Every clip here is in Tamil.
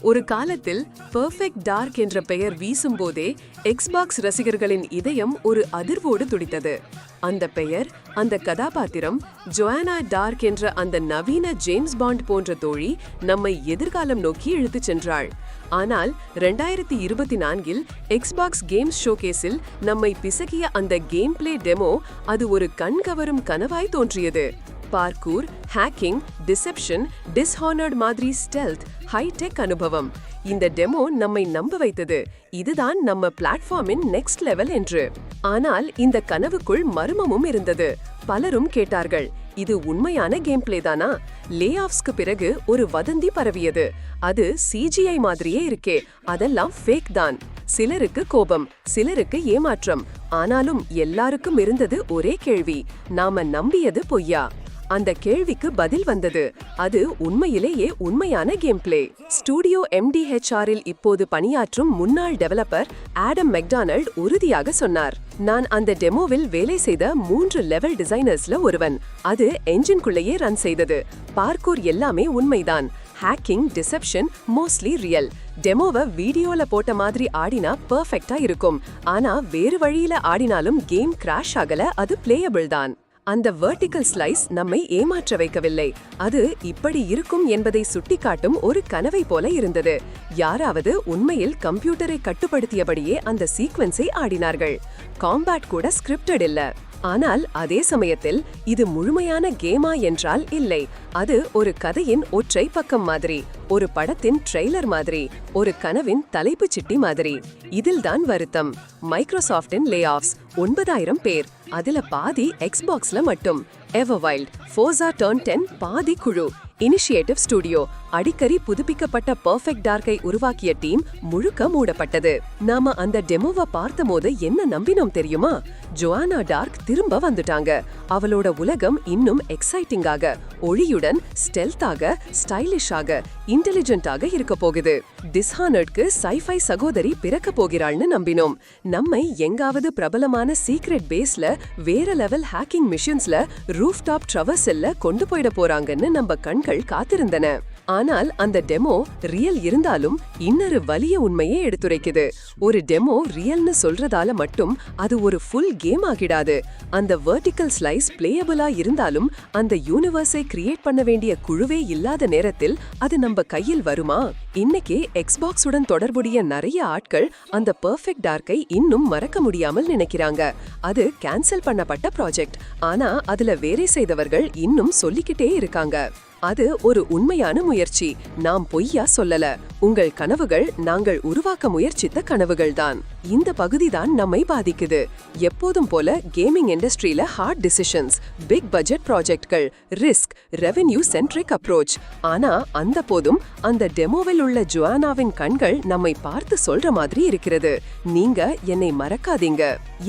ஒரு காலத்தில் பெர்ஃபெக்ட் டார்க் என்ற பெயர் வீசும்போதே எக்ஸ்பாக்ஸ் ரசிகர்களின் இதயம் ஒரு அதிர்வோடு துடித்தது. அந்த பெயர், அந்த கதாபாத்திரம், ஜோயானா டார்க் என்ற அந்த நவீன ஜேம்ஸ் பாண்ட் போன்ற தோழி நம்மை எதிர்காலம் நோக்கி இழுத்துச் சென்றாள். ஆனால் 2024இல் எக்ஸ்பாக்ஸ் கேம்ஸ் ஷோகேஸில் நம்மை பிசகிய அந்த கேம் பிளே டெமோ, அது ஒரு கண்கவரும் கனவாய் தோன்றியது. பார்க்கூர், ஹேக்கிங், டிசெப்ஷன், டிஸ்ஹானர்ட் மாதிரி ஸ்டெல்த், ஹை-டெக் அனுபவம். இந்த டெமோ நம்மை நம்ப வைத்தது, இதுதான் நம்ம பிளாட்ஃபார்மின் நெக்ஸ்ட் லெவல் என்று. ஆனால் இந்த கனவுக்குள் மர்மமும் இருந்தது. பலரும் கேட்டார்கள், இது உண்மையான கேம் பிளே தானா? லே ஆஃப்ஸ்க்கு பிறகு ஒரு வதந்தி பரவியது. அது சிஜிஐ மாதிரியே இருக்கே, அதெல்லாம் ஃபேக் தான். சிலருக்கு கோபம், சிலருக்கு ஏமாற்றம். ஆனாலும் எல்லாருக்கும் இருந்தது ஒரே கேள்வி, நாம நம்பியது பொய்யா? அந்த கேள்விக்கு பதில் வந்தது. அது உண்மையிலேயே உண்மையான கேம் பிளே. ஸ்டூடியோ MDHRஇல் இப்போது பணியாற்றும் முன்னாள் டெவலப்பர் ஆடம் மெக்டானல்ட் உறுதியாக சொன்னார், நான் அந்த டெமோவில் வேலை செய்த 3 லெவல் டிசைனர்ஸ்ல ஒருவன். அது என்ஜின்குள்ளேயே ரன் செய்தது. பார்க்கூர் எல்லாமே உண்மைதான். Hacking, deception mostly real. டெமோவை வீடியோல போட்ட மாதிரி ஆடினா பெர்ஃபெக்ட்டா இருக்கும். ஆனா வேறு வழியில ஆடினாலும் கேம் கிராஷ் ஆகல, அது பிளேயபிள் தான். அந்த வெர்டிகல் ஸ்லைஸ் நம்மை ஏமாற்ற வைக்கவில்லை. அது இப்படி இருக்கும் என்பதை சுட்டிக்காட்டும் ஒரு கனவை போல இருந்தது. யாராவது உண்மையில் கம்ப்யூட்டரை கட்டுப்படுத்தியபடியே அந்த சீக்வென்ஸை ஆடினார்கள். காம்பேட் கூட ஸ்கிரிப்டட் இல்ல. ஆனால் அதே சமயத்தில் இது முழுமையான கேமா என்றால் இல்லை. அது ஒரு கதையின் ஒற்றை பக்கம் மாதிரி, ஒரு படத்தின் ட்ரெய்லர் மாதிரி, ஒரு கனவின் தலைப்புச் சிட்டி மாதிரி. இதில்தான் வருத்தம். மைக்ரோசாஃப்டின் லே ஆஃப்ஸ் 9000 பேர், அதுல பாதி எக்ஸ்பாக்ஸ்ல மட்டும். எவர்வைல்ட், ஃபோர்சா டர்ன் 10 பாதி குழு. இனிஷியேட்டிவ் ஸ்டுடியோ, அடிக்கடி புதுப்பிக்கப்பட்ட பெர்ஃபெக்ட் டார்க்கை உருவாக்கிய டீம் முழுக்க மூடப்பட்டது. நாம அந்த டெமோவை பார்த்தபோது என்ன நம்பினோம் தெரியுமா? ஜோயானா டார்க் திரும்ப வந்துட்டாங்க. அவளோட உலகம் இன்னும் எக்ஸைட்டிங்காக, ஒளியுடன், ஸ்டெல்த்தாக, ஸ்டைலிஷாக, இன்டெலிஜென்ட்டாக இருக்க போகுது. டிஸ்ஹானர்ட்க்கு சைஃபை சகோதரி பிறக்க போகிறாள்னு நம்பினோம். நம்மை எங்காவது பிரபலமான சீக்ரெட் பேஸ்ல, வேற லெவல் ஹேக்கிங் மிஷன்ஸ்ல, ரூஃப்டாப் ட்ரவர்சல்ல கொண்டு போயிட போறாங்கன்னு நம்ம கண்கள் காத்திருந்தன. ஆனால் அந்த டெமோ ரியல் இருந்தாலும் இன்னொரு வலிய உண்மையே எடுத்துரைக்குது. ஒரு டெமோ ரியல்னு சொல்றதால மட்டும் அது ஒரு ஃபுல் கேம் ஆகிடாது. அந்த வெர்டிகல் ஸ்லைஸ் பிளேயபிளா இருந்தாலும் அந்த யூனிவர்ஸை கிரியேட் பண்ண வேண்டிய குழுவே இல்லாத நேரத்தில் அது நம்ம கையில் வருமா? இன்னைக்கு எக்ஸ்பாக்ஸுடன் தொடர்புடைய நிறைய ஆட்கள் அந்த பெர்ஃபெக்ட் டார்க்கை இன்னும் மறக்க முடியாமல் நினைக்கிறாங்க. அது கேன்சல் பண்ணப்பட்ட ப்ராஜெக்ட். ஆனா அதுல வேலை செய்தவர்கள் இன்னும் சொல்லிக்கிட்டே இருக்காங்க. அது ஒரு உண்மையான முயற்சி. நாம் பொய்யா சொல்லல. உங்கள் கனவுகள் நாங்கள் உருவாக்க முயற்சித்த கனவுகள் தான். இந்த பகுதிதான் நம்மை பாதிக்குது. எப்போதும் போல கேமிங் இண்டஸ்ட்ரியில ஹார்ட் டிசிஷன்ஸ், பிக் பட்ஜெட் ப்ராஜெக்ட்கள், ரிஸ்க், ரெவென்யூ சென்ட்ரிக் அப்ரோச். ஆனா அந்த போதும் அந்த டெமோவில் உள்ள ஜோயானாவின் கண்கள் நம்மை பார்த்து சொல்ற மாதிரி இருக்கிறது, நீங்க என்னை மறக்காதீங்க.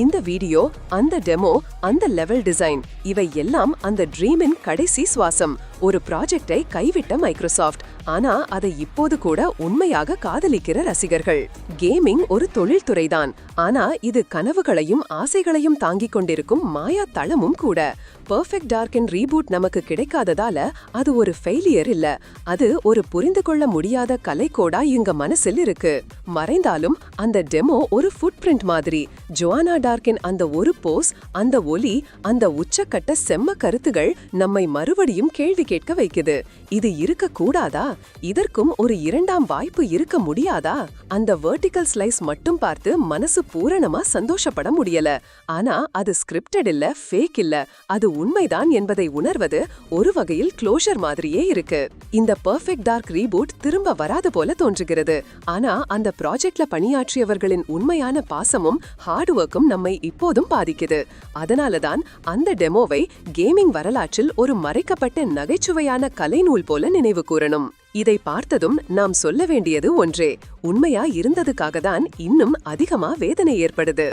இந்த வீடியோ, அந்த டெமோ, அந்த லெவல் டிசைன், இவை எல்லாம் அந்த ட்ரீமின் கடைசி சுவாசம். ஒரு ப்ராஜெக்டை கைவிட்ட மைக்ரோசாஃப்ட், ஆனா அதை இப்போது கூட உண்மையாக காதலிக்கிற ரசிகர்கள். கேமிங் ஒரு தொழில்துறைதான், ஆனா இது கனவுகளையும் ஆசைகளையும் தாங்கிக் கொண்டிருக்கும் மாயா தளமும் கூட. பெர்ஃபெக்ட் டார்க்கின் ரீபூட் நமக்கு கிடைக்காததால அது ஒரு ஃபெயிலியர் இல்ல, அது ஒரு புரிந்து கொள்ள முடியாத கலைக்கோடா இங்க மனசில் இருக்கு. மறைந்தாலும் அந்த டெமோ ஒரு ஃபுட் பிரிண்ட் மாதிரி. ஜோயானா டார்க்கின் அந்த ஒரு போஸ், அந்த ஒலி, அந்த உச்சக்கட்ட செம்ம கருத்துகள் நம்மை மறுபடியும் கேள்வி கேட்க வைக்குது. இது இருக்க கூடாதா? இதற்கும் ஒரு இரண்டாம் வாய்ப்பு இருக்க முடியாதா? அந்த வெர்டிகல் ஸ்லைஸ் மட்டும் பார்த்து மனசு பூரணமா சந்தோஷப்பட முடியல. ஆனா அது ஸ்கிரிப்டட் இல்ல, ஃபேக் இல்ல, அது உண்மைதான் என்பதை உணர்வது ஒரு வகையில் க்ளோஷர் மாதிரியே இருக்கு. இந்த பெர்ஃபெக்ட் டார்க் ரீபூட் திரும்ப வராது போல தோன்றுகிறது. ஆனா அந்த ப்ராஜெக்ட்ல பணியாற்றியவர்களின் உண்மையான பாசமும் ஹார்ட் ஒர்க்கும் நம்மை இப்போதும் பாதிக்குது. அதனாலதான் அந்த டெமோவை கேமிங் வரலாற்றில் ஒரு மறைக்கப்பட்ட நகைச்சுவையான கலைநூல் போல நினைவு கூறணும். இதை பார்த்ததும் நாம் சொல்ல வேண்டியது ஒன்றே, உண்மையா இருந்ததுக்காக தான் இன்னும் அதிகமா வேதனை ஏற்படுது.